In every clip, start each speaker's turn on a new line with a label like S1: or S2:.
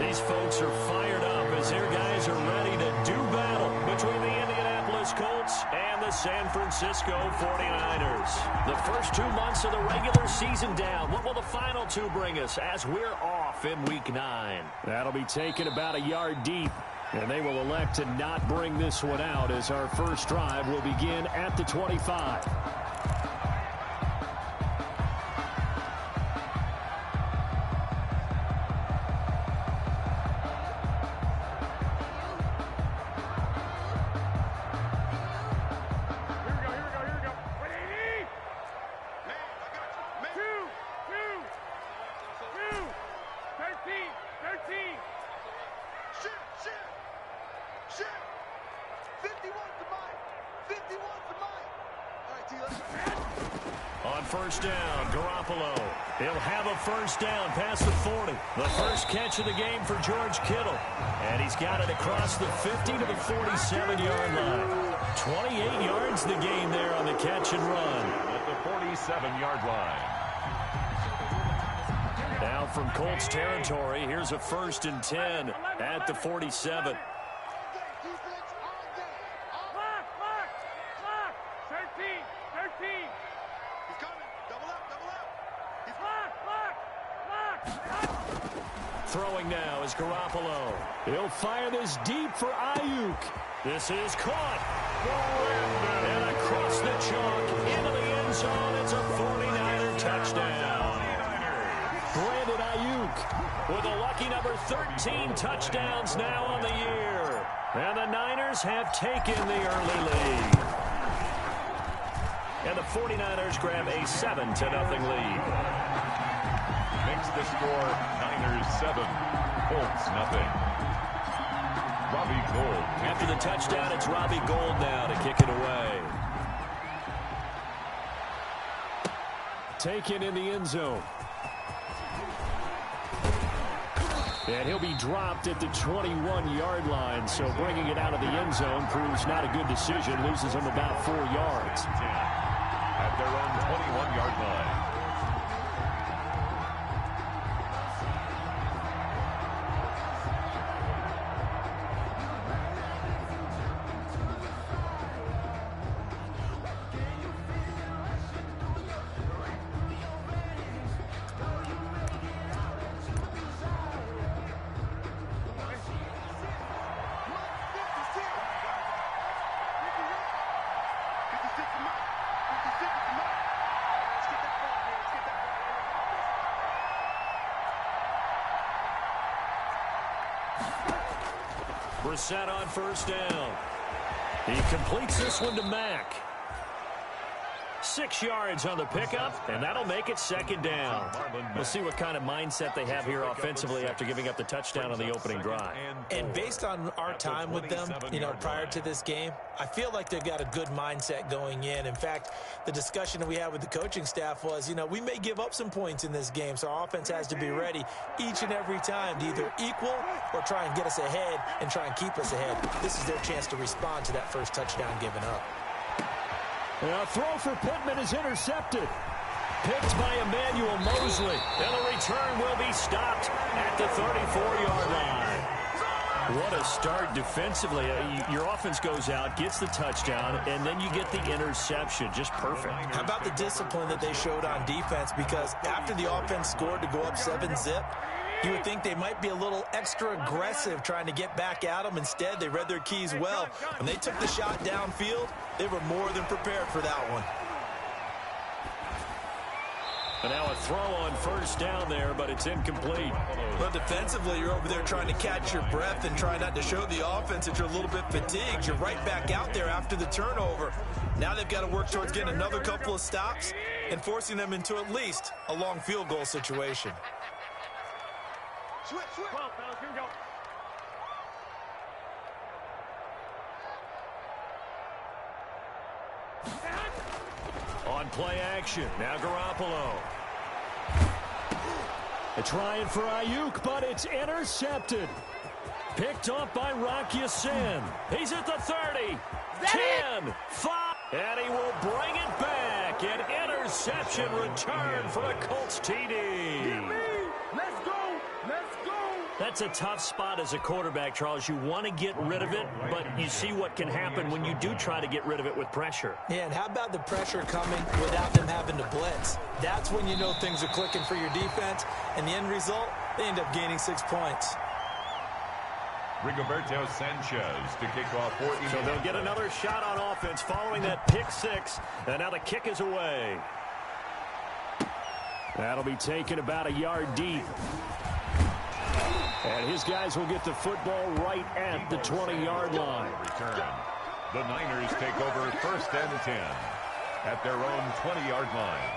S1: These folks are fired up as their guys are ready to do battle between the Indianapolis Colts and the San Francisco 49ers. The first 2 months of the regular season down. What will the final 2 bring us as we're off in Week 9? That'll be taken about a yard deep. And they will elect to not bring this one out as our first drive will begin at the 25. On first down, Garoppolo. He'll have a first down past the 40. The first catch of the game for George Kittle. And he's got it across the 50 to the 47-yard line. 28 yards the gain there on the catch and run.
S2: At the 47-yard line.
S1: Now from Colts territory, here's a 1st and 10 at the 47. Throwing now is Garoppolo. He'll fire this deep for Ayuk. This is caught. And across the chalk into the end zone. It's a 49er touchdown. Brandon Ayuk with a lucky number 13 touchdowns now on the year. And the Niners have taken the early lead. And the 49ers grab a 7-0 lead.
S2: Makes the score Niners 7, Colts nothing. Robbie Gould.
S1: After the touchdown, it's Robbie Gould now to kick it away. Taken in the end zone. And he'll be dropped at the 21-yard line, so bringing it out of the end zone proves not a good decision. Loses him about 4 yards.
S2: At their own 21-yard line.
S1: Brissett on first down. He completes this one to Mack. 6 yards on the pickup, and that'll make it 2nd down. We'll see what kind of mindset they have here offensively after giving up the touchdown on the opening drive.
S3: And based on our time with them, prior to this game, I feel like they've got a good mindset going in. In fact, the discussion that we had with the coaching staff was, we may give up some points in this game, so our offense has to be ready each and every time to either equal or try and get us ahead and try and keep us ahead. This is their chance to respond to that first touchdown given up.
S1: A throw for Pittman is intercepted. Picked by Emmanuel Mosley. And the return will be stopped at the 34-yard line. What a start defensively. Your offense goes out, gets the touchdown, and then you get the interception. Just perfect.
S3: How about the discipline that they showed on defense? Because after the offense scored to go up 7-zip, you would think they might be a little extra aggressive trying to get back at them. Instead, they read their keys well. When they took the shot downfield, they were more than prepared for that one.
S1: And now a throw on first down there, but it's incomplete.
S3: Well, defensively, you're over there trying to catch your breath and try not to show the offense that you're a little bit fatigued. You're right back out there after the turnover. Now they've got to work towards getting another couple of stops and forcing them into at least a long field goal situation.
S4: Switch. Come on, fellas, here we go.
S1: On play action, now Garoppolo. They're trying for Ayuk, but it's intercepted. Picked up by Rock Ya-Sin. He's at the 30, 10, 5, and he will bring it back. An interception return for a Colts TD.
S4: Let's go.
S1: That's a tough spot as a quarterback, Charles. You want to get rid of it, but you see what can happen when you do try to get rid of it with pressure.
S3: Yeah, and how about the pressure coming without them having to blitz? That's when you know things are clicking for your defense, and the end result, they end up gaining 6 points.
S2: Rigoberto Sanchez to kick off for Indiana.
S1: So they'll get another shot on offense following that pick six, and now the kick is away. That'll be taken about a yard deep. And his guys will get the football right at the 20-yard line.
S2: Return. The Niners take over 1st and 10 at their own 20-yard line.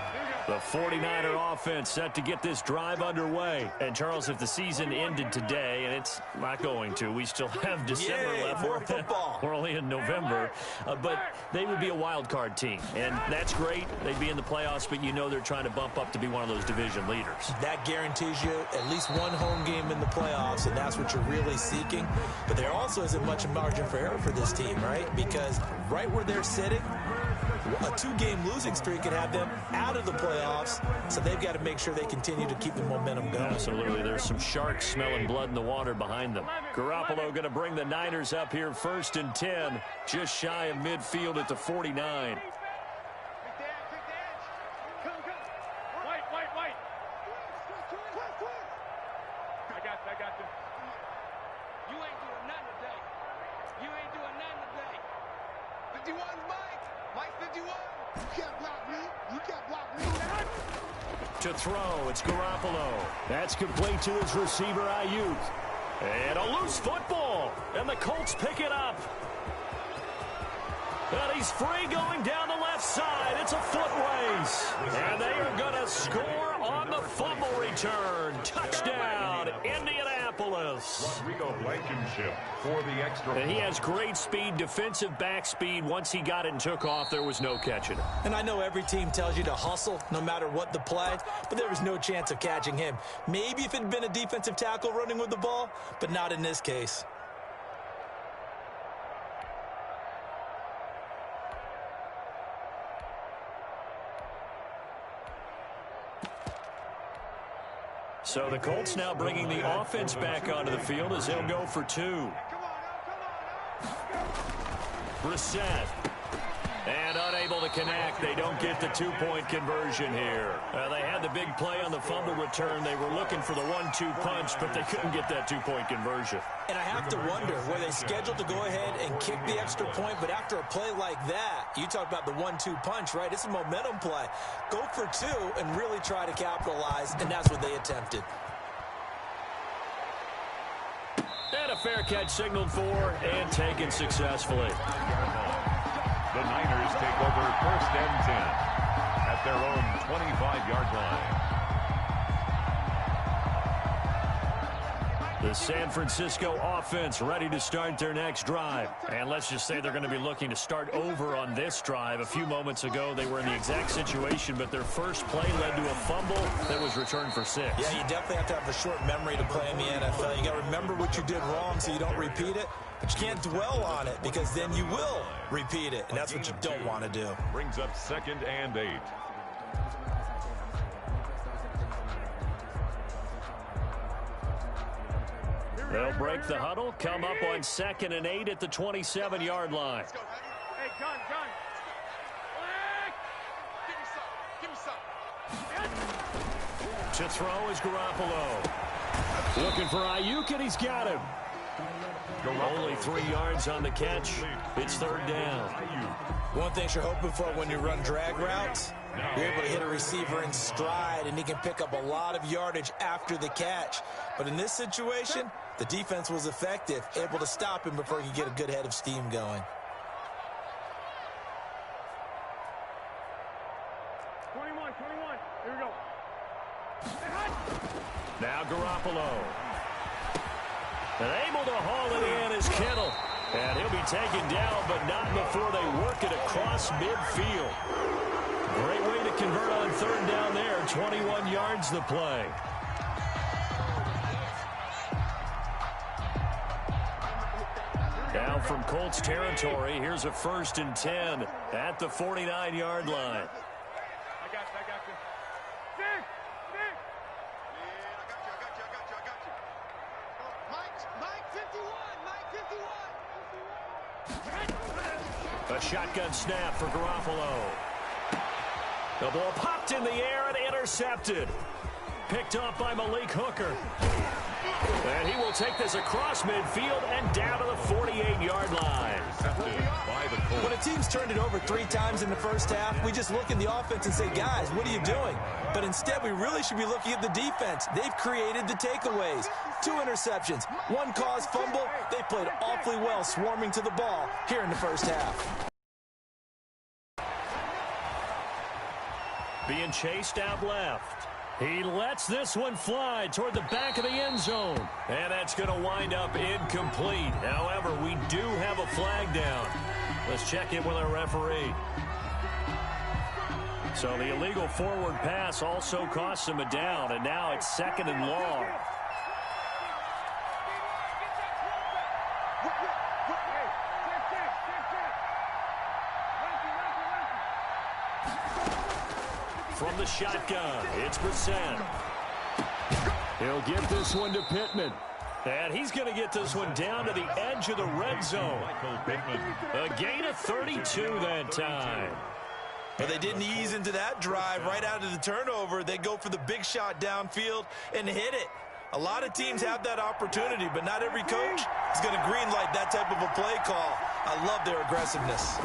S1: The 49er offense set to get this drive underway. And, Charles, if the season ended today, and it's not going to, we still have December left.
S3: More football.
S1: We're only in November. But they would be a wild card team. And that's great. They'd be in the playoffs, but you know they're trying to bump up to be one of those division leaders. That guarantees you at least one home game in the playoffs, and that's what you're really seeking. But there also isn't much margin for error for this team, right? Because right where they're sitting, a 2-game losing streak could have them out of the playoffs, so they've got to make sure they continue to keep the momentum going. Absolutely. There's some sharks smelling blood in the water behind them. Garoppolo going to bring the Niners up here 1st and 10, just shy of midfield at the 49. To throw, it's Garoppolo. That's complete to his receiver, Ayuk. And a loose football. And the Colts pick it up. And he's free going down the left side. It's a foot race. And they are going to score on the fumble return. Touchdown, Indianapolis.
S2: Rodrigo Blankenship for the extra.
S1: And he has great speed, defensive back speed. Once he got it and took off, there was no catching it. And I know every team tells you to hustle no matter what the play, but there was no chance of catching him. Maybe if it had been a defensive tackle running with the ball, but not in this case. So the Colts now bringing the offense back onto the field as they'll go for 2. Brissett. And unable to connect. They don't get the 2-point conversion here. They had the big play on the fumble return. They were looking for the 1-2 punch, but they couldn't get that 2-point conversion. And I have to wonder, were they scheduled to go ahead and kick the extra point? But after a play like that, you talk about the 1-2 punch, right? It's a momentum play. Go for 2 and really try to capitalize, and that's what they attempted. And a fair catch signaled for and taken successfully.
S2: The Niners take over 1st and 10 at their own 25-yard line.
S1: The San Francisco offense ready to start their next drive. And let's just say they're going to be looking to start over on this drive. A few moments ago, they were in the exact situation, but their first play led to a fumble that was returned for 6. Yeah, you definitely have to have a short memory to play in the NFL. You got to remember what you did wrong so you don't repeat it. But you can't dwell on it because then you will repeat it, and that's what you don't want to do.
S2: Brings up 2nd and 8.
S1: They'll break the huddle, come up on 2nd and 8 at the 27-yard line.
S4: Hey, gun. Give me some.
S1: To throw is Garoppolo. Looking for Ayuk, and he's got him. Only 3 yards on the catch. It's 3rd down. One thing you're hoping for when you run drag routes, you're able to hit a receiver in stride, and he can pick up a lot of yardage after the catch. But in this situation, the defense was effective, able to stop him before he could get a good head of steam going.
S4: 21. Here we go.
S1: Now Garoppolo. And able to haul it in is Kittle. And he'll be taken down, but not before they work it across midfield. Great way to convert on 3rd down there. 21 yards the play. Now from Colts territory, here's a 1st and 10 at the 49-yard line.
S4: I got you.
S1: A shotgun snap for Garoppolo. The ball popped in the air and intercepted. Picked off by Malik Hooker. And he will take this across midfield and down to the 48-yard line.
S3: When a team's turned it over 3 times in the first half, we just look at the offense and say, guys, what are you doing? But instead, we really should be looking at the defense. They've created the takeaways. 2 interceptions, 1 caused fumble. They played awfully well swarming to the ball here in the first half.
S1: Being chased out left. He lets this one fly toward the back of the end zone. And that's going to wind up incomplete. However, we do have a flag down. Let's check in with our referee. So the illegal forward pass also costs him a down, and now it's 2nd and long. From the shotgun, it's Brissett. He'll get this one to Pittman. And he's going to get this one down to the edge of the red zone. A gain of 32 that time.
S3: But they didn't ease into that drive right out of the turnover. They go for the big shot downfield and hit it. A lot of teams have that opportunity, but not every coach is going to greenlight that type of a play call. I love their aggressiveness.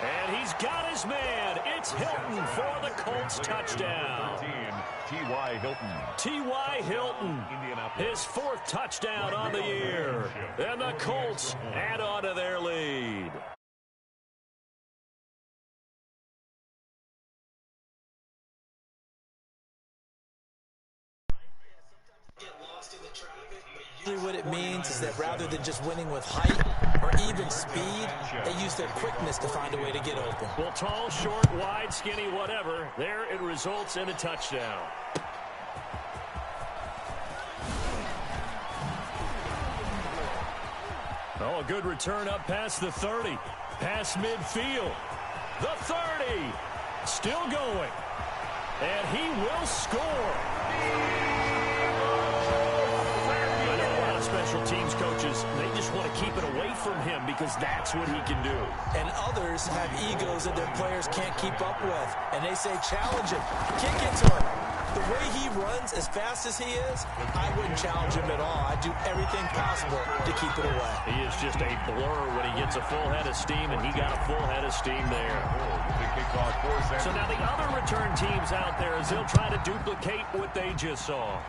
S1: And he's got his man. It's Hilton for the Colts touchdown.
S2: T.Y. Hilton.
S1: T.Y. Hilton, his 4th touchdown on the year. And the Colts add on to their lead.
S3: What it means is that rather than just winning with height or even speed, they use their quickness to find a way to get open.
S1: Well, tall, short, wide, skinny, whatever, there it results in a touchdown. Oh, a good return up past the 30. Past midfield. The 30. Still going. And he will score. Special teams coaches, they just want to keep it away from him because that's what he can do.
S3: And others have egos that their players can't keep up with. And they say, challenge him. Kick it to him. The way he runs as fast as he is, I wouldn't challenge him at all. I'd do everything possible to keep it away.
S1: He is just a blur when he gets a full head of steam, and he got a full head of steam there. So now the other return teams out there, as they'll try to duplicate what they just saw.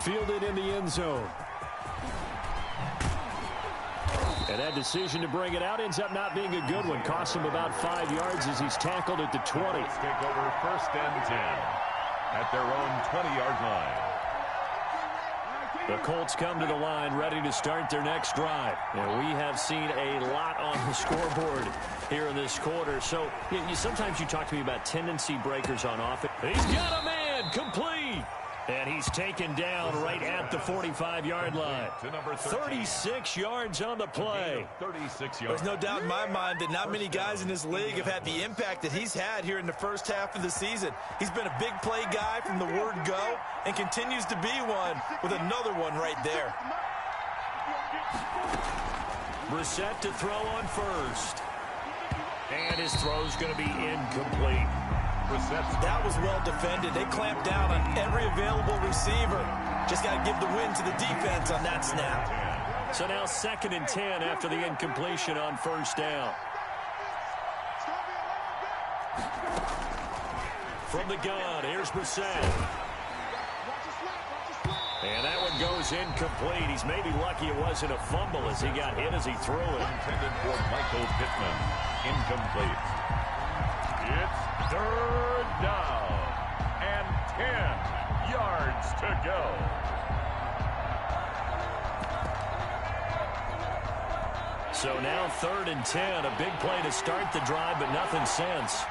S1: Fielded in the end zone. And that decision to bring it out ends up not being a good one. Costs him about 5 yards as he's tackled at the 20.
S2: Let's take over 1st and 10 at their own 20-yard line.
S1: The Colts come to the line ready to start their next drive. And we have seen a lot on the scoreboard here in this quarter. So sometimes you talk to me about tendency breakers on offense. He's got a man complete. And he's taken down right at the 45-yard line. 36 yards on the play.
S2: 36 yards.
S3: There's no doubt in my mind that not many guys in this league have had the impact that he's had here in the first half of the season. He's been a big play guy from the word go and continues to be one with another one right there.
S1: Brissett to throw on first. And his throw's going to be incomplete.
S3: That was well defended. They clamped down on every available receiver. Just got to give the win to the defense on that snap.
S1: So now 2nd and 10 after the incompletion on 1st down. From the gun, here's Brissett. And that one goes incomplete. He's maybe lucky it wasn't a fumble as he got hit as he threw it.
S2: Intended for Michael Pittman. Incomplete. It's 3rd down and 10 yards to go.
S1: So now 3rd and 10. A big play to start the drive, but nothing since.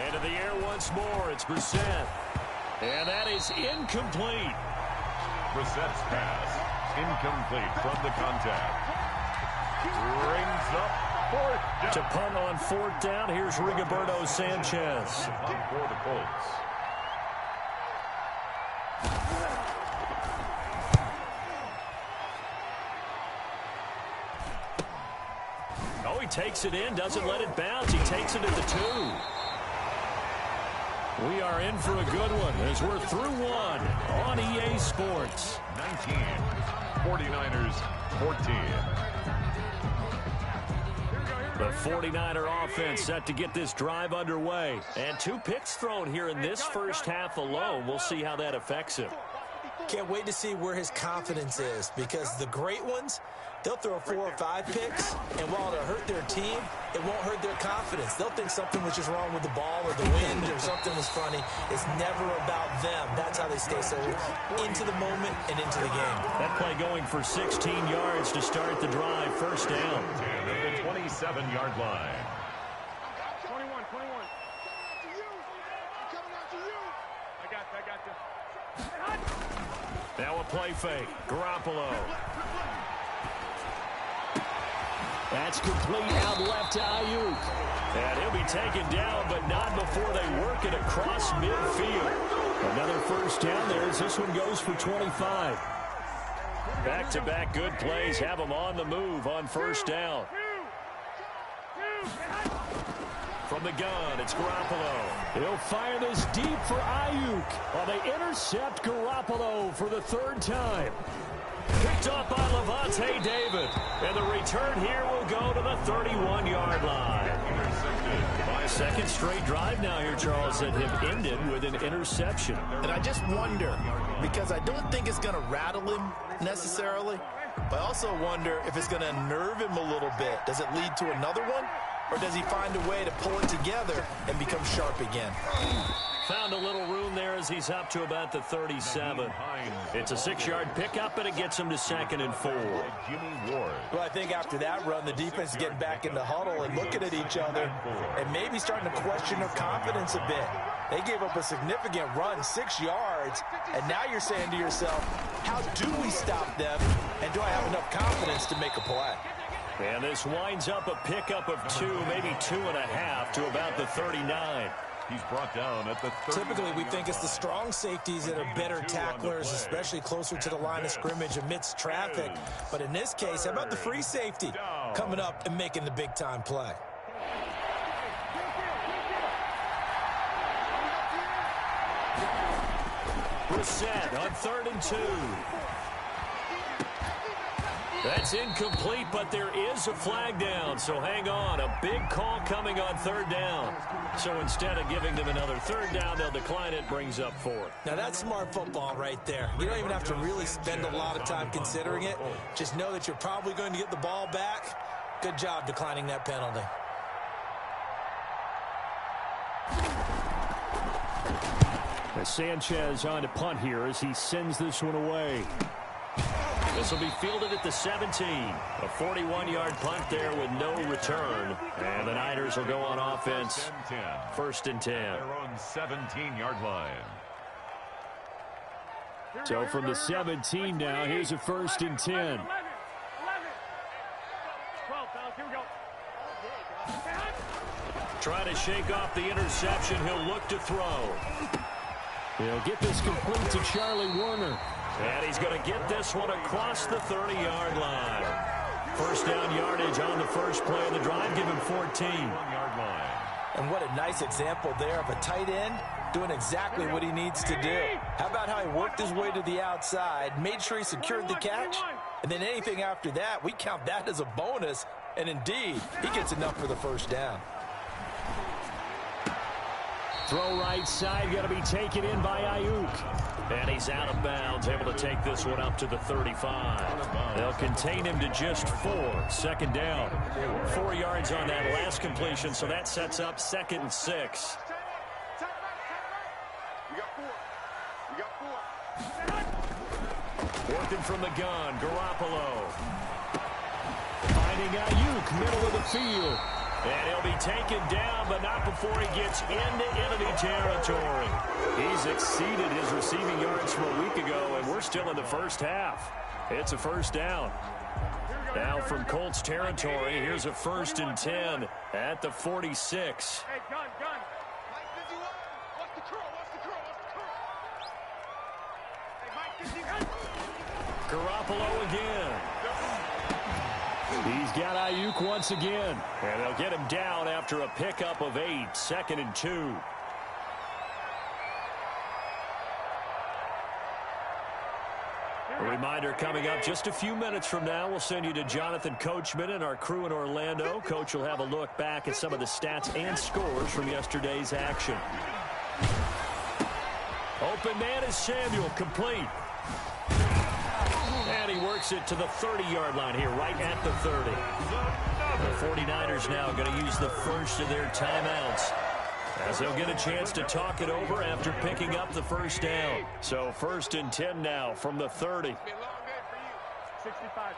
S1: Into the air once more. It's Brissett. And that is incomplete.
S2: Brissett's pass incomplete from the contact. Brings up fourth down.
S1: To punt on fourth down, here's Rigoberto Sanchez.
S2: For the Colts.
S1: Oh, he takes it in, doesn't let it bounce. He takes it at the 2. We are in for a good one as we're through one on EA Sports.
S2: 19. 49ers 14.
S1: The 49er offense set to get this drive underway. And 2 picks thrown here in this first half alone. We'll see how that affects him.
S3: Can't wait to see where his confidence is, because the great ones, they'll throw 4 or 5 picks, and while it'll hurt their team, it won't hurt their confidence. They'll think something was just wrong with the ball or the wind or something was funny. It's never about them. That's how they stay so into the moment and into the game.
S1: That play going for 16 yards to start the drive. First down.
S2: And at the 27-yard line.
S4: 21. I got you.
S1: Now a play fake. Garoppolo. That's complete out left to Ayuk. And he'll be taken down, but not before they work it across midfield. Another first down there as this one goes for 25. Back-to-back good plays have them on the move on first down. From the gun, it's Garoppolo. He'll fire this deep for Ayuk. While they intercept Garoppolo for the 3rd time. Picked up by Levante David. And the return here will go to the 31-yard line. By second straight drive now here, Charles, that have ended with an interception.
S3: And I just wonder, because I don't think it's going to rattle him necessarily, but I also wonder if it's going to unnerve him a little bit. Does it lead to another one? Or does he find a way to pull it together and become sharp again?
S1: Found a little room there as he's up to about the 37. It's a 6-yard pickup, and it gets him to 2nd and 4.
S2: Jimmy Ward.
S3: Well, I think after that run, the defense is getting back in the huddle and looking at each other and maybe starting to question their confidence a bit. They gave up a significant run, 6 yards, and now you're saying to yourself, how do we stop them, and do I have enough confidence to make a play?
S1: And this winds up a pickup of 2, maybe 2.5 to about the 39.
S2: He's brought down at the 30.
S3: Typically, we think it's the strong safeties that are better tacklers, especially closer to the line of scrimmage amidst traffic. But in this case, how about the free safety coming up and making the big-time play?
S1: Brissett on 3rd and 2. That's incomplete, but there is a flag down, so hang on. A big call coming on 3rd down. So instead of giving them another 3rd down, they'll decline it, brings up 4th.
S3: Now, that's smart football right there. You don't even have to really spend a lot of time considering it. Just know that you're probably going to get the ball back. Good job declining that penalty.
S1: Sanchez on to punt here as he sends this one away. This will be fielded at the 17. A 41-yard punt there with no return. And the Niners will go on offense. 1st and 10.
S2: They're on 17-yard line.
S1: So from the 17 now, here's a 1st and 10.
S4: 11. 12, fellas, here we go.
S1: Trying to shake off the interception. He'll look to throw. He'll get this complete to Charlie Warner. And he's going to get this one across the 30-yard line. First down yardage on the first play of the drive. Give him 14.
S3: And what a nice example there of a tight end doing exactly what he needs to do. How about how he worked his way to the outside, made sure he secured the catch, and then anything after that, we count that as a bonus. And indeed, he gets enough for the first down.
S1: Throw right side, got to be taken in by Ayuk. And he's out of bounds, able to take this one up to the 35. They'll contain him to just 4. 2nd down. 4 yards on that last completion, so that sets up 2nd and 6. Working from the gun, Garoppolo. Finding Ayuk, middle of the field. And he'll be taken down, but not before he gets into enemy territory. He's exceeded his receiving yards from a week ago, and we're still in the first half. It's a first down. Now from Colts territory, here's a 1st and 10 at the 46.
S4: Hey, gun.
S1: Garoppolo again. He's got Ayuk once again. And they'll get him down after a pickup of 8, 2nd and 2. A reminder coming up just a few minutes from now. We'll send you to Jonathan Coachman and our crew in Orlando. Coach will have a look back at some of the stats and scores from yesterday's action. Open man is Samuel, complete. And he works it to the 30-yard line here, right at the 30. The 49ers now going to use the first of their timeouts, as they'll get a chance to talk it over after picking up the first down. So 1st and 10 now from the 30.
S4: 65.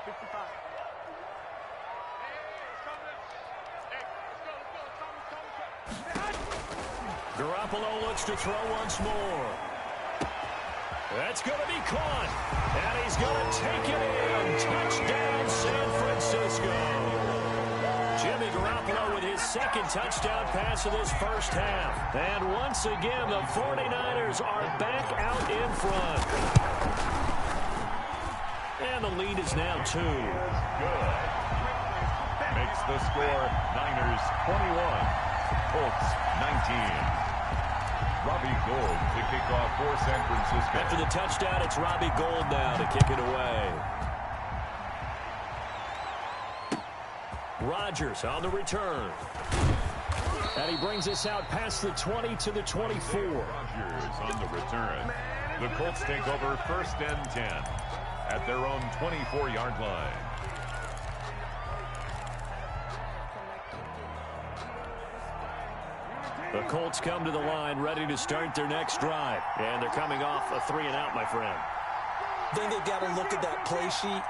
S1: Garoppolo looks to throw once more. That's going to be caught. And he's going to take it in. Touchdown, San Francisco. Jimmy Garoppolo with his 2nd touchdown pass of this first half. And once again, the 49ers are back out in front. And the lead is now 2.
S2: Good. Makes the score Niners 21, Colts 19. Robbie Gould to kick off for San Francisco.
S1: After the touchdown, it's Robbie Gould now to kick it away. Rodgers on the return. And he brings us out past the 20 to the 24.
S2: Rodgers on the return. The Colts take over 1st and 10 at their own 24-yard line.
S1: The Colts come to the line ready to start their next drive. And they're coming off a 3-and-out, my friend.
S3: I think they've got to look at that play sheet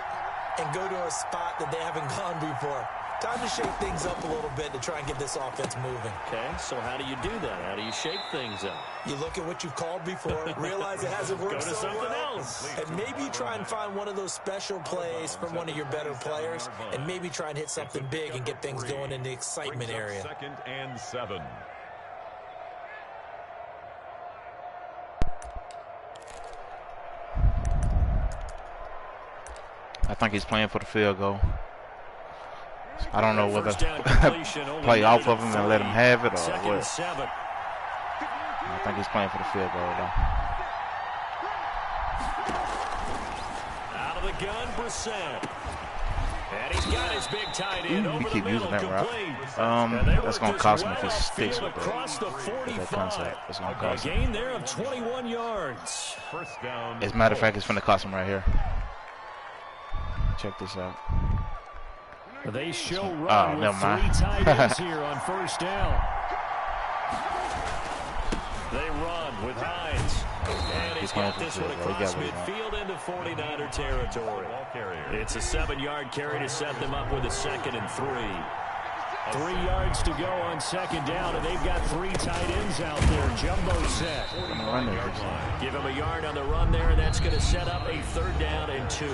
S3: and go to a spot that they haven't gone before. Time to shake things up a little bit to try and get this offense moving.
S1: Okay, so how do you do that? How do you shake things up?
S3: You look at what you've called before, realize it hasn't worked
S1: Go to
S3: so
S1: something
S3: well,
S1: else.
S3: and maybe you try and find one of those special plays from one of your better players, and maybe try and hit something big and get things going in the excitement area.
S2: 2nd and 7.
S5: I think he's playing for the field goal. I don't know whether play off of him and let him have it or what. I think he's playing for the field goal, though.
S1: Out of the gun, Brissett. And he's got his big tight end over
S5: We keep
S1: the
S5: using
S1: middle,
S5: that route. That's going to cost him if it sticks with that concept. It's going to cost him.
S1: A gain there of 21 yards.
S2: First down.
S5: As a matter of fact, it's going to cost him right here. Check this out.
S1: They show run with 3 tight ends here on first down. They run with Hines. And he's got this one across midfield into 49er territory. It's a 7-yard carry to set them up with a 2nd and 3. 3 yards to go on 2nd down, and they've got 3 tight ends out there. Jumbo set. Give him a yard on the run there, and that's going to set up a 3rd down and 2.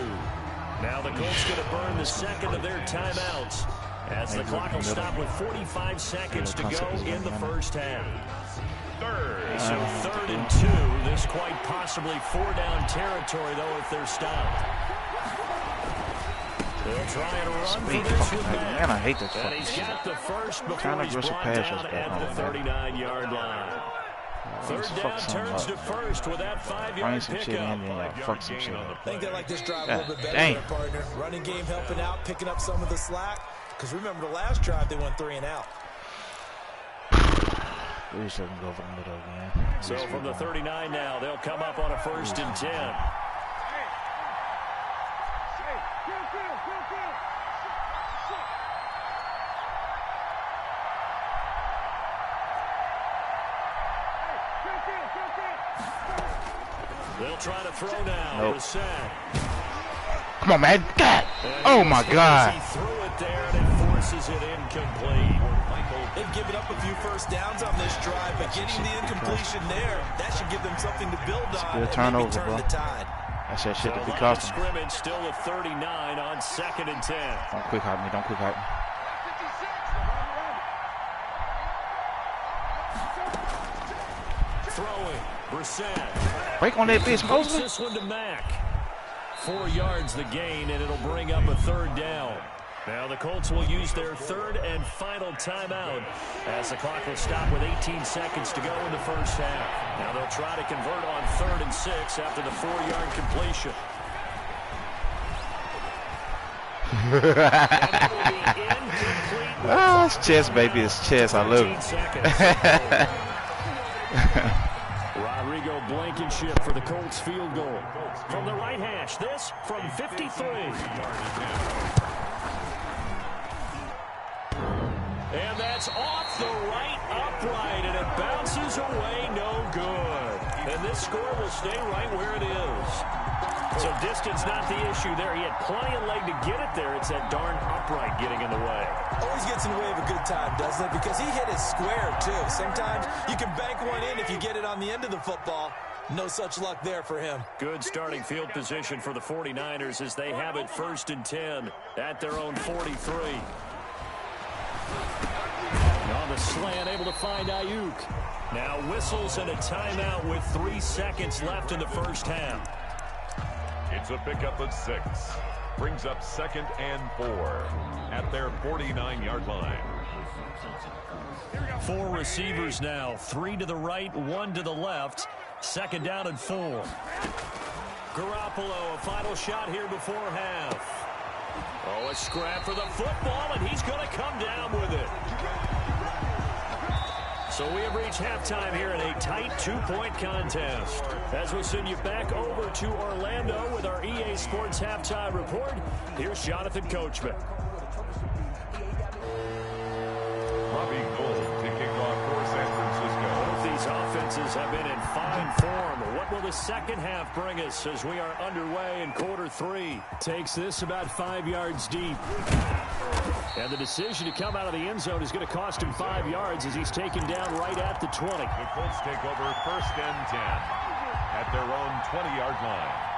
S1: Now the Colts going to burn the 2nd of their timeouts as the clock will stop with 45 seconds to go in the first half. So 3rd and 2. This quite possibly 4-down territory, though, if they're stopped. They'll try and run for this with Matt.
S5: Man, I hate this
S1: And he's got the first before he's brought down at the 39-yard line. 3rd down turns to first with that 5-yard pickup.
S5: Fuck some shit up.
S3: I think they like this drive a little bit better, their partner. Running game helping out, picking up some of the slack. Because remember, the last drive, they went 3-and-out.
S5: We just let them go for the middle again.
S1: So from the 39 now, they'll come up on a 1st and 10. They'll try to throw now.
S5: Nope.
S1: Come
S5: on, man. God. Oh, my God.
S1: He threw it there, and it forces it incomplete.
S3: They've given up a few first downs on this drive, but getting the incompletion there, that should give them something to build on and maybe turn the tide.
S5: That's that shit to be costing.
S1: Scrimmage still at 39 on 2nd and 10.
S5: Don't quick hype me. Don't quick hype me.
S1: Throwing. Brissett.
S5: Break on that bitch, Mosley.
S1: This one to Mack. 4 yards the gain, and it'll bring up a 3rd down. Now the Colts will use their 3rd and final timeout as the clock will stop with 18 seconds to go in the first half. Now they'll try to convert on 3rd and 6 after the 4-yard completion.
S5: Oh, it's chess, baby. It's chess. I love it.
S1: Rodrigo Blankenship for the Colts field goal. From the right hash, this from 53. And that's off the right upright, and it bounces away, no good. And this score will stay right where it is. So distance not the issue there. He had plenty of leg to get it there. It's that darn upright getting in the way.
S3: Always gets in the way of a good time, doesn't it? Because he hit it square, too. Sometimes you can bank one in if you get it on the end of the football. No such luck there for him.
S1: Good starting field position for the 49ers as they have it 1st and 10 at their own 43. On the slant, able to find Ayuk. Now whistles and a timeout with 3 seconds left in the first half.
S2: It's a pickup of 6. Brings up 2nd and 4 at their 49-yard line.
S1: 4 receivers now. 3 to the right, 1 to the left. 2nd down and 4. Garoppolo, a final shot here before half. Oh, a scrap for the football, and he's going to come down with it. So we have reached halftime here in a tight 2-point contest. As we send you back over to Orlando with our EA Sports Halftime Report, here's Jonathan Coachman.
S2: Robbie Gould to kick off for San Francisco.
S1: Both these offenses have been in fine form. What will the second half bring us as we are underway in quarter 3? Takes this about 5 yards deep. And the decision to come out of the end zone is going to cost him 5 yards as he's taken down right at the 20.
S2: The Colts take over 1st and 10 at their own 20-yard line.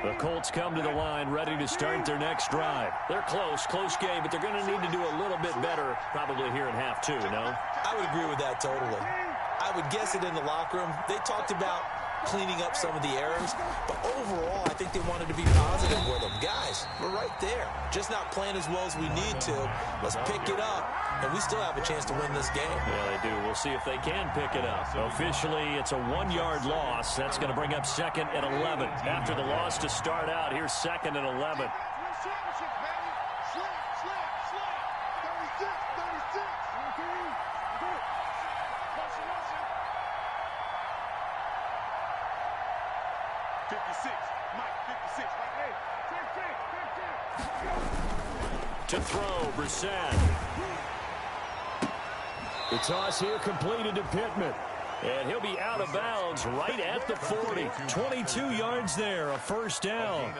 S1: The Colts come to the line ready to start their next drive. They're close game, but they're going to need to do a little bit better probably here in half 2, no?
S3: I would agree with that totally. I would guess it in the locker room. They talked about cleaning up some of the errors, but overall, I think they wanted to be positive with them. Guys, we're right there. Just not playing as well as we need to. Let's pick it up, and we still have a chance to win this game.
S1: Yeah, they do. We'll see if they can pick it up. Officially, it's a 1-yard loss. That's going to bring up 2nd and 11. After the loss to start out, here's 2nd and 11. To throw, Brissett. The toss here completed to Pittman. And he'll be out of bounds right at the 40. 22 yards there, a 1st down.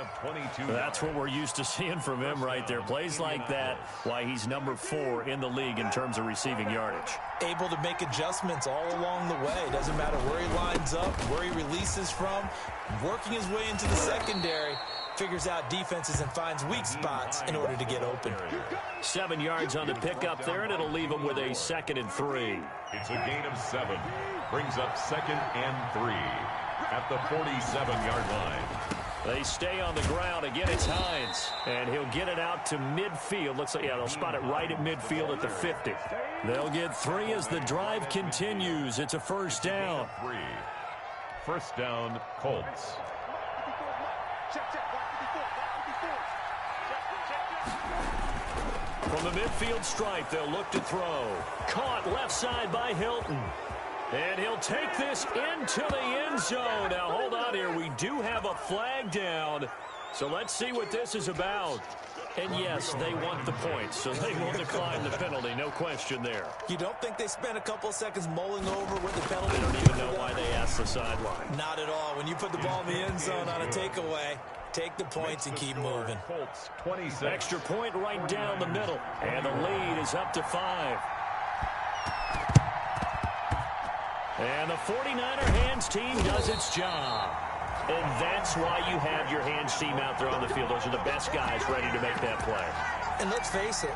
S1: That's what we're used to seeing from him right there. Plays like that, why he's number 4 in the league in terms of receiving yardage.
S3: Able to make adjustments all along the way. Doesn't matter where he lines up, where he releases from. Working his way into the secondary. Figures out defenses and finds weak spots in order to get open.
S1: 7 yards on the pickup there, and it'll leave him with a 2nd and 3.
S2: It's a gain of 7. Brings up 2nd and 3 at the 47-yard line.
S1: They stay on the ground. Again, it's Hines. And he'll get it out to midfield. Looks like, yeah, they'll spot it right at midfield at the 50. They'll get 3 as the drive continues. It's a 1st down.
S2: 3. 1st down, Colts.
S1: From the midfield stripe, they'll look to throw. Caught left side by Hilton. And he'll take this into the end zone. Now, hold on here. We do have a flag down. So let's see what this is about. And, yes, they want the points, so they will decline the penalty. No question there.
S3: You don't think they spent a couple of seconds mulling over what the penalty?
S1: They don't even know why they asked the sideline.
S3: Not at all. When you put the ball in the end zone on a takeaway, Take the points and keep moving.
S2: Colts 26.
S1: Extra point right down the middle. And the lead is up to 5. And the 49er hands team does its job. And that's why you have your hands team out there on the field. Those are the best guys ready to make that play.
S3: And let's face it,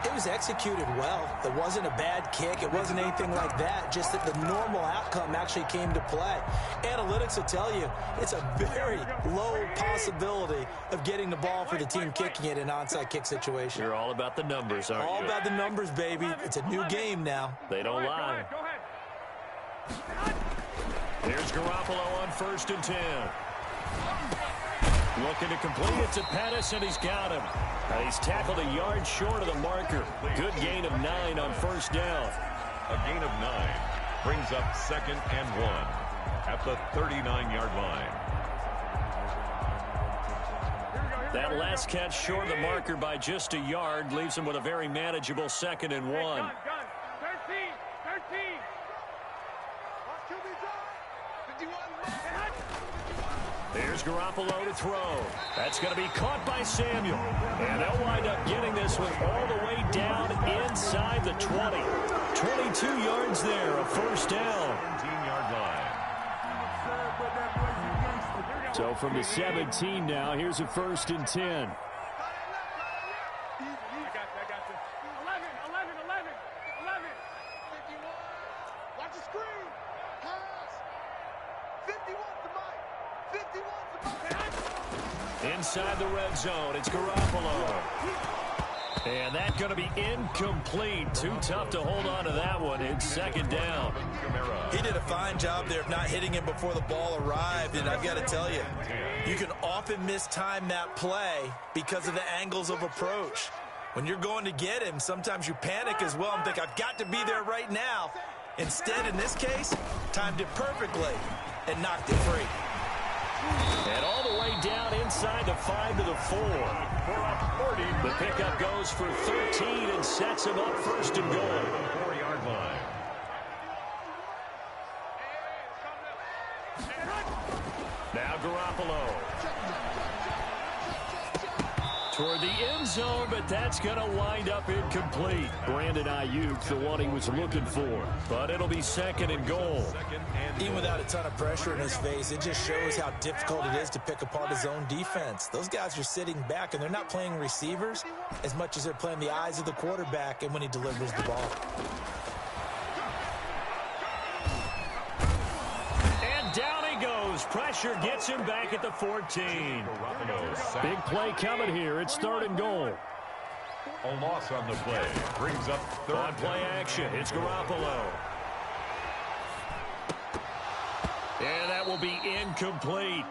S3: it was executed well. It wasn't a bad kick. It wasn't anything like that. Just that the normal outcome actually came to play. Analytics will tell you it's a very low possibility of getting the ball for the team kicking it in an onside kick situation.
S1: You're all about the numbers, aren't you?
S3: All about the numbers, baby. It's a new game now.
S1: They don't lie.
S4: Go ahead.
S1: Here's Garoppolo on 1st and 10. Looking to complete it to Pettis, and he's got him. And he's tackled a yard short of the marker. Good gain of 9 on 1st down.
S2: A gain of 9 brings up 2nd and 1 at the 39-yard line.
S1: That last catch short of the marker by just a yard leaves him with a very manageable 2nd and 1.
S4: Gun. 13.
S1: Here's Garoppolo to throw. That's going to be caught by Samuel. And they'll wind up getting this one all the way down inside the 20. 22 yards there, a 1st down.
S2: 17-yard line.
S1: So from the 17 now, here's a 1st and 10.
S4: I got you. 11. 51. Watch the screen. Pass. 51 to Mike. 51 to Mike.
S1: Inside the red zone, it's Garoppolo. And that's going to be incomplete. Too tough to hold on to that one. It's 2nd down.
S3: He did a fine job there of not hitting him before the ball arrived, and I've got to tell you, you can often mistime that play because of the angles of approach. When you're going to get him, sometimes you panic as well and think, I've got to be there right now. Instead, in this case, timed it perfectly and knocked it free.
S1: And all the way down inside the 5 to the 4. The pickup goes for 13 and sets him up 1st and goal.
S2: 4-yard line.
S1: Now Garoppolo. Toward the end zone, but that's going to wind up incomplete. Brandon Ayuk, the one he was looking for. But it'll be 2nd and goal.
S3: Even without a ton of pressure in his face, it just shows how difficult it is to pick apart his own defense. Those guys are sitting back, and they're not playing receivers as much as they're playing the eyes of the quarterback and when he delivers the ball.
S1: And down he goes. Pressure gets him back at the 14. Big play coming here. It's 3rd and goal.
S2: A loss on the play brings up 3rd.
S1: On play action, it's Garoppolo. And that will be incomplete.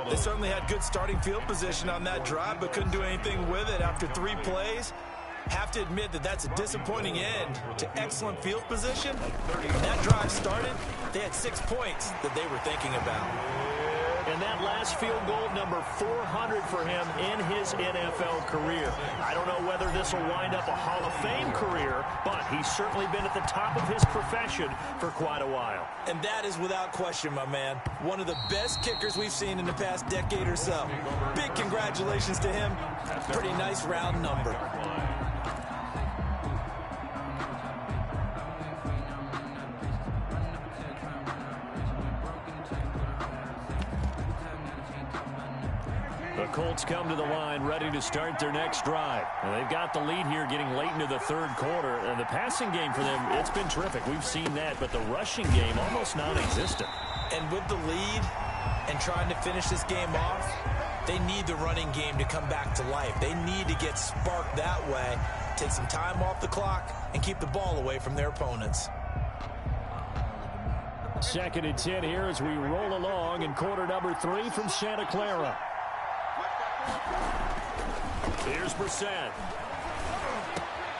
S3: They certainly had good starting field position on that drive, but couldn't do anything with it after 3 plays. Have to admit that that's a disappointing end to excellent field position. When that drive started, they had 6 points that they were thinking about. And that last field goal, number 400 for him in his NFL career. I don't know whether this will wind up a Hall of Fame career, but he's certainly been at the top of his profession for quite a while. And that is without question, my man. One of the best kickers we've seen in the past decade or so. Big congratulations to him. Pretty nice round number. The Colts come to the line ready to start their next drive. And they've got the lead here getting late into the 3rd quarter. And the passing game for them, it's been terrific. We've seen that. But the rushing game, almost non-existent. And with the lead and trying to finish this game off, they need the running game to come back to life. They need to get sparked that way, take some time off the clock, and keep the ball away from their opponents. 2nd and 10 here as we roll along in quarter number 3 from Santa Clara. Here's Brissett.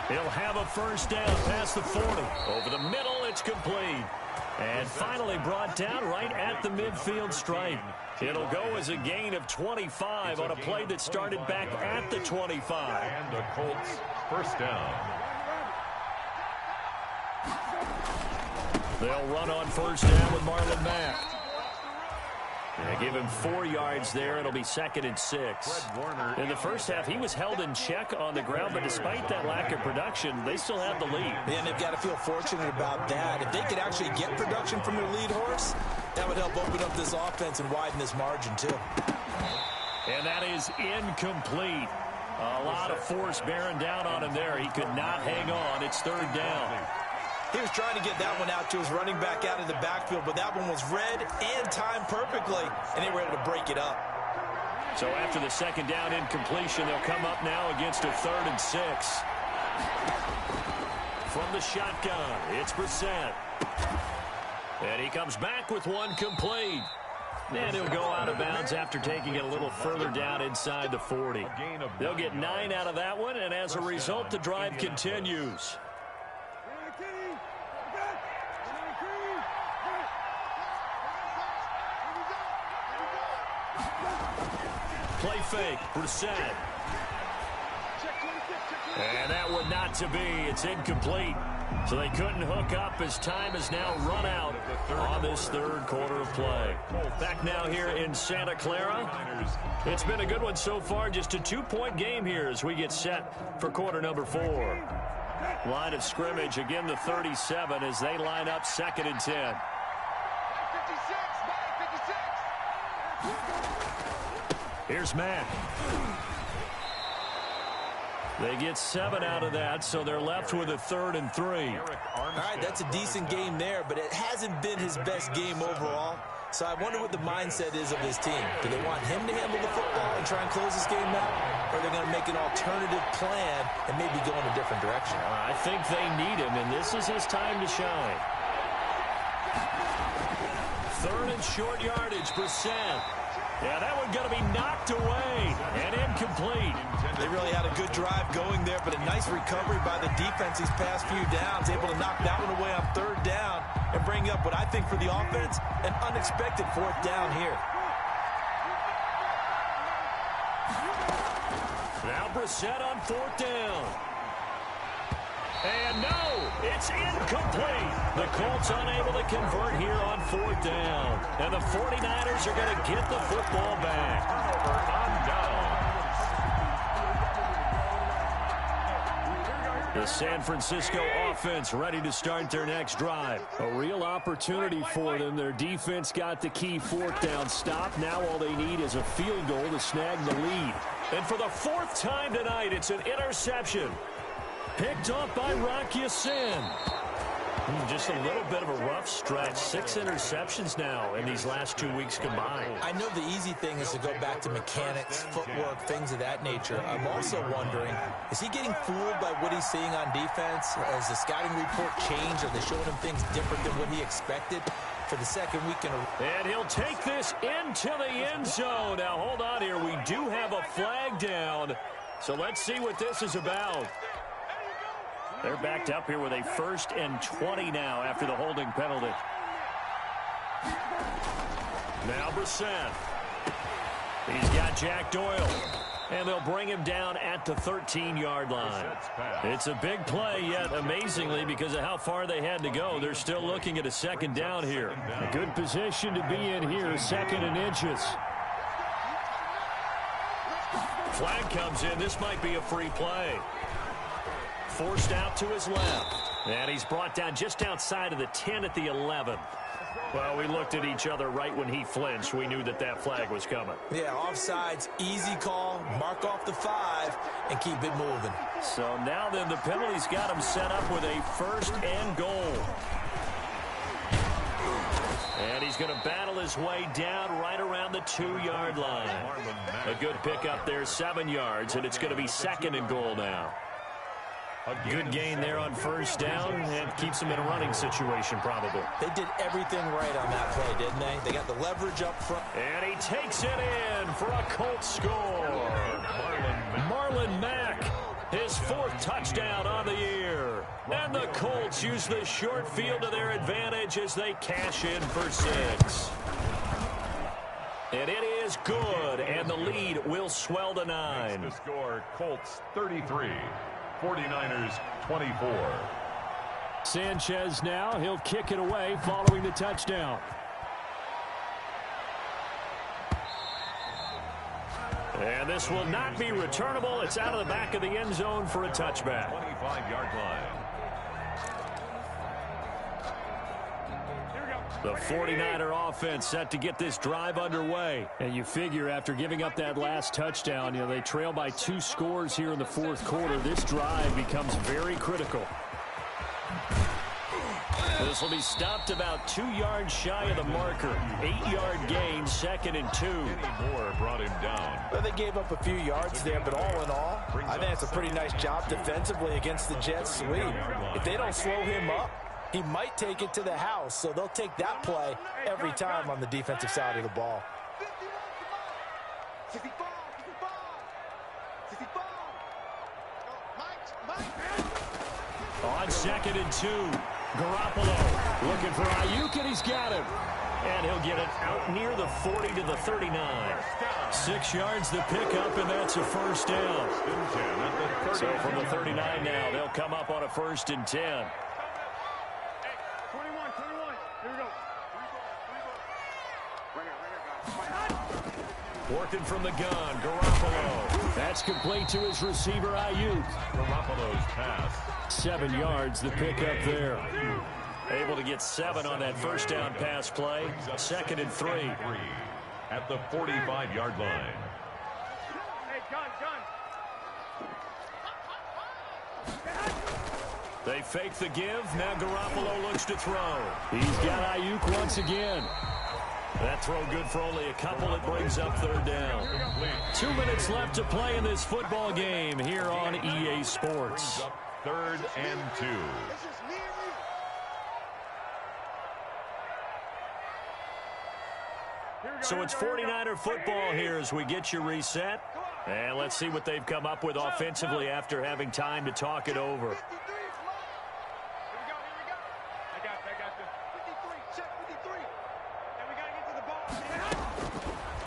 S3: He'll have a 1st down past the 40. Over the middle, it's complete. And finally brought down right at the midfield stripe. It'll go as a gain of 25 on a play that started back at the 25.
S2: And the Colts 1st down.
S1: They'll run on 1st down with Marlon Mack. Yeah, give him 4 yards there. It'll be 2nd and 6. In the first half, he was held in check on the ground, but despite that lack of production, they still have the lead.
S3: Yeah, and they've got to feel fortunate about that. If they could actually get production from their lead horse, that would help open up this offense and widen this margin, too.
S1: And that is incomplete. A lot of force bearing down on him there. He could not hang on. It's 3rd down.
S3: He was trying to get that one out to his running back out of the backfield, but that one was read and timed perfectly, and they were able to break it up.
S1: So after the 2nd down incompletion, they'll come up now against a 3rd and 6. From the shotgun, it's Brissett. And he comes back with one complete. And he'll go out of bounds after taking it a little further down inside the 40. They'll get 9 out of that one, and as a result, the drive continues. Play fake, Brissett. And that one not to be. It's incomplete. So they couldn't hook up as time is now run out on this 3rd quarter of play. Back now here in Santa Clara. It's been a good one so far. Just a 2-point game here as we get set for quarter number 4. Line of scrimmage, again the 37 as they line up 2nd and 10. Here's Mack. They get 7 out of that, so they're left with a 3rd and 3.
S3: All right, that's a decent game there, but it hasn't been his best game overall. So I wonder what the mindset is of his team. Do they want him to handle the football and try and close this game out? Or are they going to make an alternative plan and maybe go in a different direction?
S1: I think they need him, and this is his time to shine. 3rd and short yardage, Brissett. Yeah, that one going to be knocked away and incomplete.
S3: They really had a good drive going there, but a nice recovery by the defense these past few downs, able to knock that one away on 3rd down and bring up what I think for the offense, an unexpected 4th down here.
S1: Now Brissett on 4th down. And no, it's incomplete. The Colts unable to convert here on 4th down. And the 49ers are going to get the football back. On down. The San Francisco offense ready to start their next drive. A real opportunity for them. Their defense got the key 4th down stop. Now all they need is a field goal to snag the lead. And for the 4th time tonight, it's an interception. Picked up by Rocky Sin. Just a little bit of a rough stretch. 6 interceptions now in these last 2 weeks combined.
S3: I know the easy thing is to go back to mechanics, footwork, things of that nature. I'm also wondering, is he getting fooled by what he's seeing on defense? Has the scouting report changed? Are they showing him things different than what he expected for the 2nd week in a row?
S1: And he'll take this into the end zone. Now, hold on here. We do have a flag down. So let's see what this is about. They're backed up here with a 1st and 20 now after the holding penalty. Now Brissett. He's got Jack Doyle. And they'll bring him down at the 13-yard line. It's a big play, yet amazingly, because of how far they had to go, they're still looking at a 2nd down here. A good position to be in here, 2nd and inches. Flag comes in. This might be a free play. Forced out to his left. And he's brought down just outside of the 10 at the 11. Well, we looked at each other right when he flinched. We knew that that flag was coming.
S3: Yeah, offsides, easy call, mark off the 5, and keep it moving.
S1: So now then the penalty's got him set up with a 1st and goal. And he's going to battle his way down right around the 2-yard line. A good pickup there, 7 yards, and it's going to be 2nd and goal now. A good gain there on 1st down and keeps them in a running situation probably.
S3: They did everything right on that play, didn't they? They got the leverage up front.
S1: And he takes it in for a Colts score. Marlon Mack, his 4th touchdown on the year. And the Colts use the short field to their advantage as they cash in for 6. And it is good, and the lead will swell to 9.
S2: The score, Colts 33. 49ers 24.
S1: Sanchez now, he'll kick it away following the touchdown. And this will not be returnable. It's out of the back of the end zone for a touchback.
S2: 25-yard line.
S1: The 49er offense set to get this drive underway. And you figure after giving up that last touchdown, they trail by 2 scores here in the fourth quarter. This drive becomes very critical. This will be stopped about 2 yards shy of the marker. 8-yard gain, 2nd and 2.
S2: Moore brought him down.
S3: Well, they gave up a few yards there, but all in all, I think it's a pretty nice job defensively against the Jets' sweep. If they don't slow him up, he might take it to the house, so they'll take that play every time on the defensive side of the ball.
S4: 65.
S1: On 2nd and 2, Garoppolo looking for Ayuk, and he's got him. And he'll get it out near the 40 to the 39. 6 yards the pickup, and that's a first down. So from the 39 now, they'll come up on a 1st and 10.
S4: 21. Here we go.
S1: Working from the gun, Garoppolo. That's complete to his receiver, Ayuk.
S2: Garoppolo's pass.
S1: 7 yards, the pickup there. Able to get 7 on that first down pass play. 2nd and 3.
S2: At the 45-yard line.
S4: Hey, gun.
S1: They fake the give. Now Garoppolo looks to throw. He's got Ayuk once again. That throw good for only a couple. It brings up 3rd down. 2 minutes left to play in this football game here on EA Sports.
S2: 3rd and 2.
S4: It's just me and you.
S1: So it's 49er football here as we get you reset. And let's see what they've come up with offensively after having time to talk it over.
S4: 53, come on. Here we go. I got this. 53, check 53. And we got to get to the ball.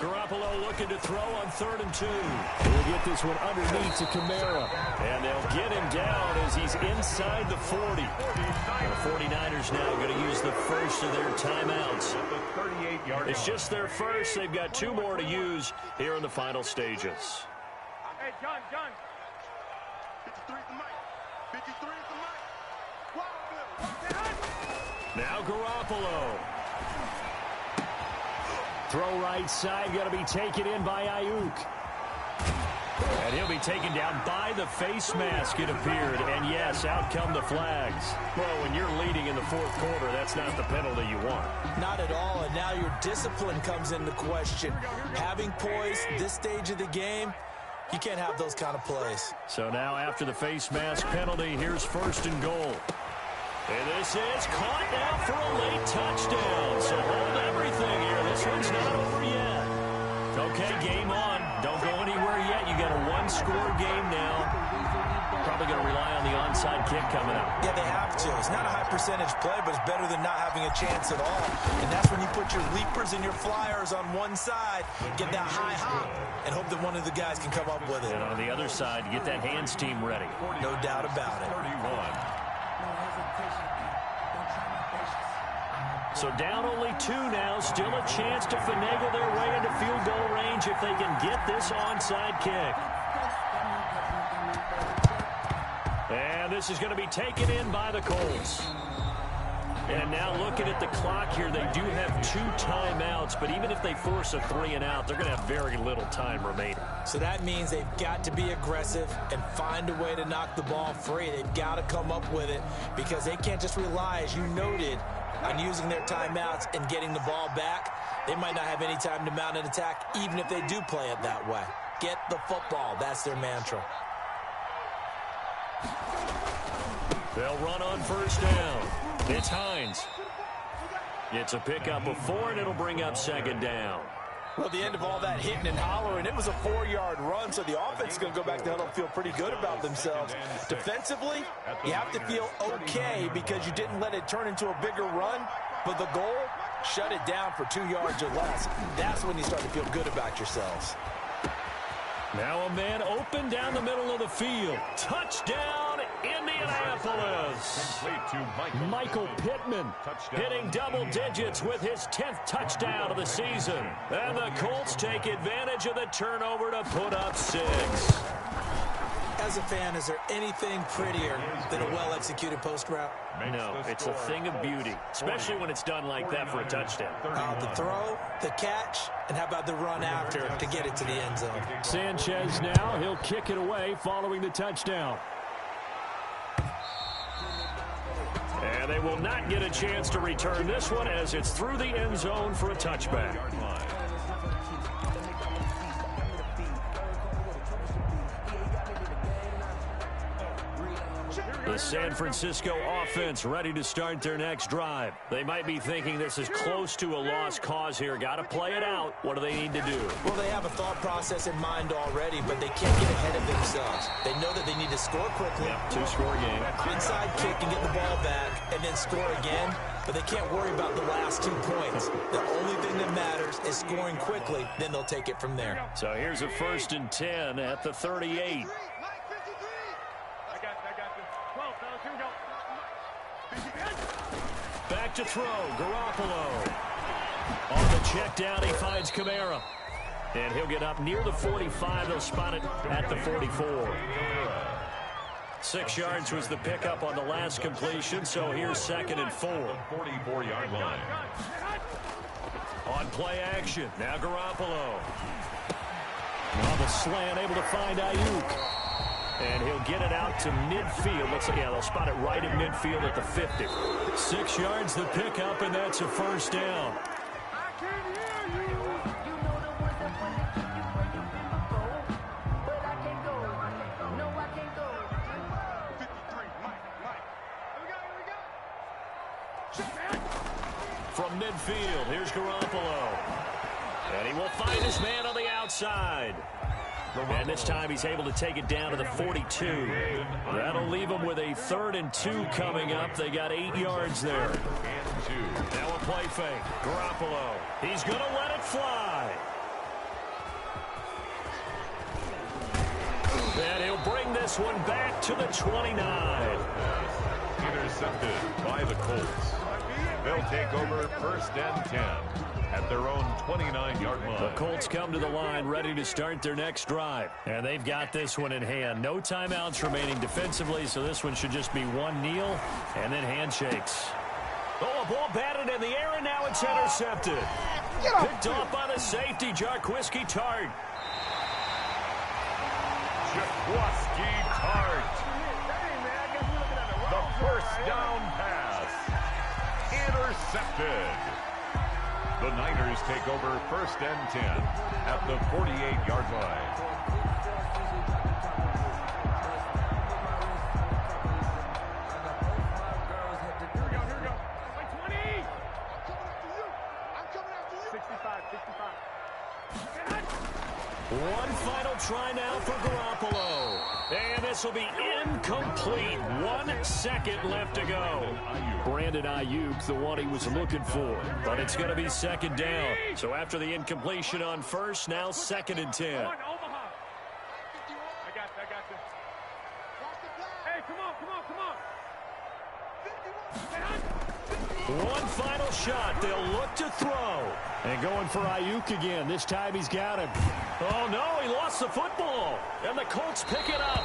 S1: Garoppolo looking to throw on 3rd and 2. He'll get this one underneath to Kamara. And they'll get him down as he's inside the 40. The 49ers now going to use the first of their timeouts. It's just their first. They've got 2 more to use here in the final stages.
S4: Hey, John. 53 is the mic. 53 is the mic.
S1: Now Garoppolo. Throw right side, going to be taken in by Ayuk. And he'll be taken down by the face mask, it appeared. And yes, out come the flags. Well, when you're leading in the fourth quarter, that's not the penalty you want.
S3: Not at all, and now your discipline comes into question. Having poise this stage of the game, you can't have those kind of plays.
S1: So now after the face mask penalty, here's 1st and goal. And this is caught now for a late touchdown. So hold everything here. This one's not over yet. Okay, game on. Don't go anywhere yet. You got a 1-score game now. Probably going to rely on the onside kick coming up.
S3: Yeah, they have to. It's not a high percentage play, but it's better than not having a chance at all. And that's when you put your leapers and your flyers on one side, get that high hop, and hope that one of the guys can come up with it.
S1: And on the other side, get that hands team ready.
S3: No doubt about it.
S2: 31.
S1: So down only 2 now. Still a chance to finagle their way into field goal range if they can get this onside kick. And this is going to be taken in by the Colts. And now looking at the clock here, they do have 2 timeouts, but even if they force a 3-and-out, they're going to have very little time remaining.
S3: So that means they've got to be aggressive and find a way to knock the ball free. They've got to come up with it because they can't just rely, as you noted, on using their timeouts and getting the ball back. They might not have any time to mount an attack, even if they do play it that way. Get the football. That's their mantra.
S1: They'll run on 1st down. It's Hines. It's a pickup of 4, and it'll bring up 2nd down.
S3: Well, at the end of all that hitting and hollering, it was a 4-yard run, so the offense is going to go back to the huddle and feel pretty good about themselves. Defensively, you have to feel okay because you didn't let it turn into a bigger run, but the goal, shut it down for 2 yards or less. That's when you start to feel good about yourselves.
S1: Now a man open down the middle of the field. Touchdown, Indianapolis. Indianapolis. Michael Pittman hitting double digits with his 10th touchdown of the season. And the Colts take advantage of the turnover to put up 6.
S3: As a fan, is there anything prettier than a well-executed post route?
S1: No, it's a thing of beauty, especially when it's done like that for a touchdown.
S3: The throw, the catch, and how about the run after to get it to the end zone?
S1: Sanchez now, he'll kick it away following the touchdown. And they will not get a chance to return this one as it's through the end zone for a touchback. The San Francisco offense ready to start their next drive. They might be thinking this is close to a lost cause here. Got to play it out. What do they need to do?
S3: Well, they have a thought process in mind already, but they can't get ahead of themselves. They know that they need to score quickly.
S1: Yep, 2-score game.
S3: Inside kick and get the ball back, and then score again. But they can't worry about the last 2 points. The only thing that matters is scoring quickly. Then they'll take it from there.
S1: So here's a 1st and 10 at the 38. Back to throw, Garoppolo. On the check down, he finds Kamara. And he'll get up near the 45. They'll spot it at the 44. 6 yards was the pickup on the last completion, so here's 2nd and 4.
S2: 44-yard line.
S1: On play action, now Garoppolo. On the slant, able to find Ayuk. And he'll get it out to midfield. Looks like, yeah, they'll spot it right at midfield at the 50. 6 yards the pickup, and that's a 1st down. From midfield, here's Garoppolo. And he will find his man on the outside. And this time he's able to take it down to the 42. That'll leave him with a 3rd and 2 coming up. They got 8 yards there. Now a play fake. Garoppolo. He's going to let it fly. And he'll bring this one back to the 29.
S2: Intercepted by the Colts. They'll take over 1st and 10 at their own 29-yard line.
S1: The Colts come to the line ready to start their next drive. And they've got this one in hand. No timeouts remaining defensively, so this one should just be one kneel and then handshakes. Oh, a ball batted in the air, and now it's intercepted. Picked off by the safety, Jarquiski Tart.
S2: Jarquiski Tart. The 1st down pass. Intercepted. The Niners take over 1st and 10 at the 48-yard line.
S4: Here we go. 20. I'm coming after you. 65.
S1: One final try now for Garoppolo. And this will be incomplete. 1 second left to go. Brandon Ayuk, the one he was looking for. But it's going to be 2nd down. So after the incompletion on 1st, now 2nd and 10.
S4: I got you. Hey, come on.
S1: One final shot. They'll look to throw. And going for Ayuk again. This time he's got him. Oh, no, he lost the football. And the Colts pick it up.